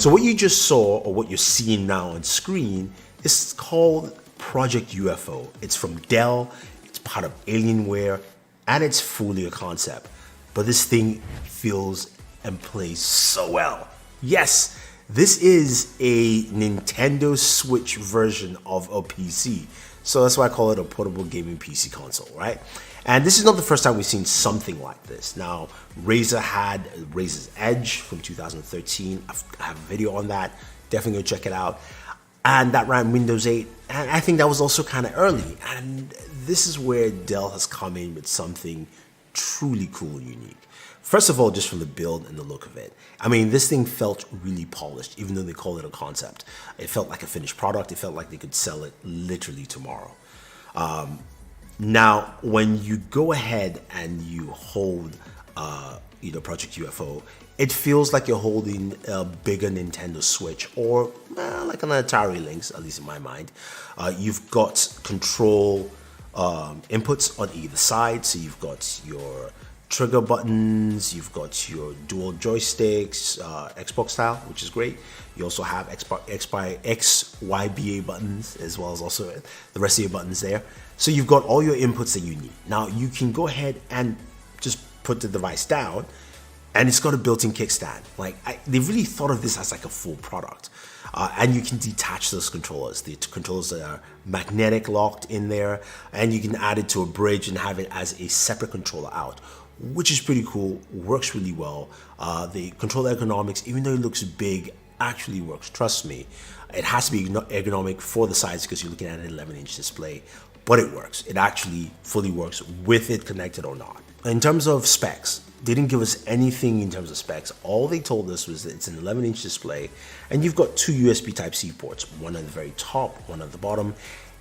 So what you just saw, or what you're seeing now on screen, is called Project UFO. It's from Dell, it's part of Alienware, and it's fully a concept. But this thing feels and plays so well. Yes, this is a Nintendo Switch version of a PC. So that's why I call it a portable gaming PC console, right? And this is not the first time we've seen something like this. Now, Razer had Razer's Edge from 2013. I have a video on that. Definitely go check it out. And that ran Windows 8. And I think that was also kind of early. And this is where Dell has come in with something truly cool and unique. First of all, just from the build and the look of it. I mean, this thing felt really polished, even though they call it a concept. It felt like a finished product. It felt like they could sell it literally tomorrow. Now, when you go ahead and you hold, Project UFO, it feels like you're holding a bigger Nintendo Switch, or like an Atari Lynx, at least in my mind. You've got control inputs on either side, so you've got your trigger buttons, you've got your dual joysticks, Xbox style, which is great. You also have XYBA buttons, as well as also the rest of your buttons there. So you've got all your inputs that you need. Now you can go ahead and just put the device down, and it's got a built-in kickstand. They really thought of this as like a full product. And you can detach those controllers. The controllers that are magnetic locked in there, and you can add it to a bridge and have it as a separate controller out, which is pretty cool, works really well. The controller ergonomics, even though it looks big, actually works, trust me. It has to be ergonomic for the size because you're looking at an 11-inch display, but it works. It actually fully works with it connected or not. In terms of specs, they didn't give us anything in terms of specs. All they told us was that it's an 11-inch display, and you've got two USB Type-C ports, one at the very top, one at the bottom.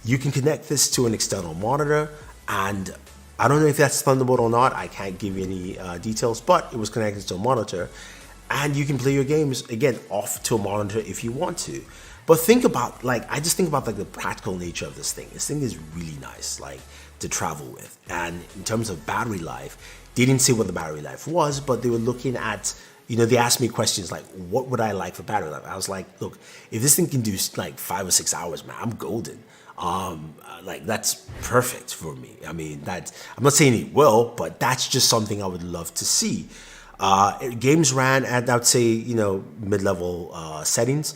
You can connect this to an external monitor, and I don't know if that's Thunderbolt or not. I can't give you any details, but it was connected to a monitor, and you can play your games, again, off to a monitor if you want to. But think about, I just think about the practical nature of this thing. This thing is really nice, to travel with. And in terms of battery life, they didn't say what the battery life was, but they were looking at, they asked me questions like, what would I like for battery life? I was like, look, if this thing can do 5 or 6 hours, man, I'm golden. That's perfect for me. I mean, I'm not saying it will, but that's just something I would love to see. Games ran at, I would say, mid-level settings.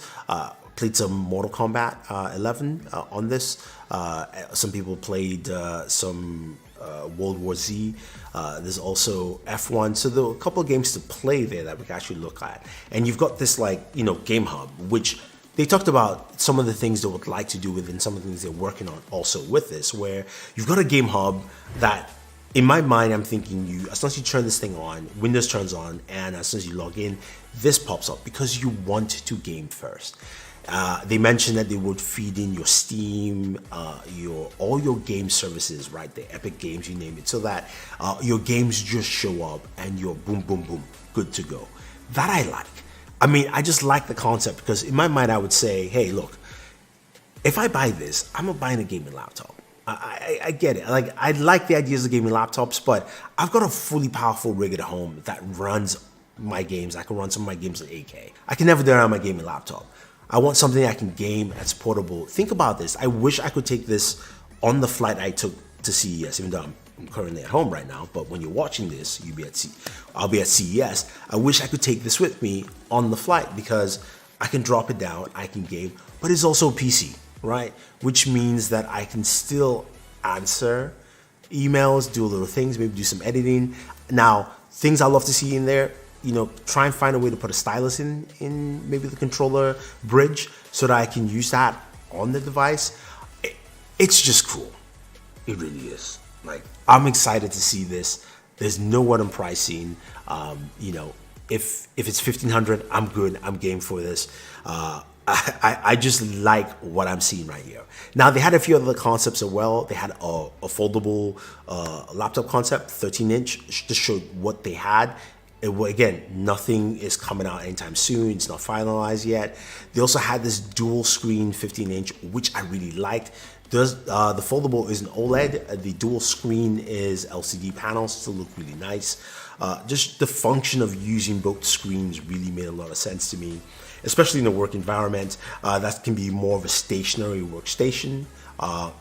Played some Mortal Kombat 11 on this. Some people played some World War Z. There's also F1. So there were a couple of games to play there that we can actually look at. And you've got this Game Hub, which they talked about some of the things they would like to do with, and some of the things they're working on also with this, where you've got a Game Hub that, in my mind, I'm thinking as soon as you turn this thing on, Windows turns on, and as soon as you log in, this pops up because you want to game first. They mentioned that they would feed in your Steam, all your game services, right? The Epic Games, you name it, so that your games just show up and you're boom, boom, boom, good to go. That I like. I mean, I just like the concept because in my mind, I would say, hey, look, if I buy this, I'm not buying a gaming laptop. I get it. I like the ideas of gaming laptops, but I've got a fully powerful rig at home that runs my games. I can run some of my games at 8K. I can never do it on my gaming laptop. I want something I can game that's portable. Think about this. I wish I could take this on the flight I took to CES, even though I'm currently at home right now. But when you're watching this, I'll be at CES. I wish I could take this with me on the flight because I can drop it down, I can game, but it's also a PC, right? Which means that I can still answer emails, do little things, maybe do some editing. Now, things I love to see in there, try and find a way to put a stylus in maybe the controller bridge so that I can use that on the device. It's just cool. It really is. I'm excited to see this. There's no one in pricing. If it's $1,500, I'm good. I'm game for this. I just like what I'm seeing right here. Now, they had a few other concepts as well. They had a foldable laptop concept, 13-inch, just showed what they had. Again, nothing is coming out anytime soon. It's not finalized yet. They also had this dual screen 15-inch, which I really liked. The foldable is an OLED. The dual screen is LCD panels. Still look really nice. Just the function of using both screens really made a lot of sense to me. especially in a work environment. That can be more of a stationary workstation,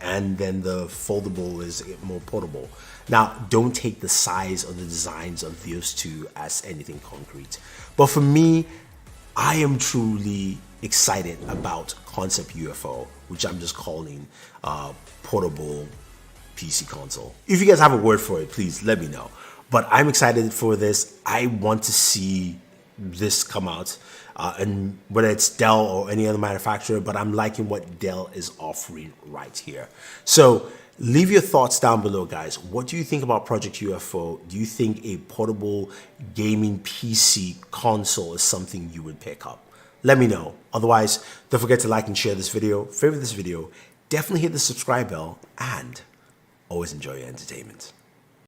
and then the foldable is more portable. Now, don't take the size or the designs of those two as anything concrete. But for me, I am truly excited about Concept UFO, which I'm just calling portable PC console. If you guys have a word for it, please let me know. But I'm excited for this. I want to see this come out, and whether it's Dell or any other manufacturer, but I'm liking what Dell is offering right here. So leave your thoughts down below, guys. What do you think about Project UFO? Do you think a portable gaming PC console is something you would pick up? Let me know. Otherwise, don't forget to like and share this video, favorite this video, definitely hit the subscribe bell, and always enjoy your entertainment.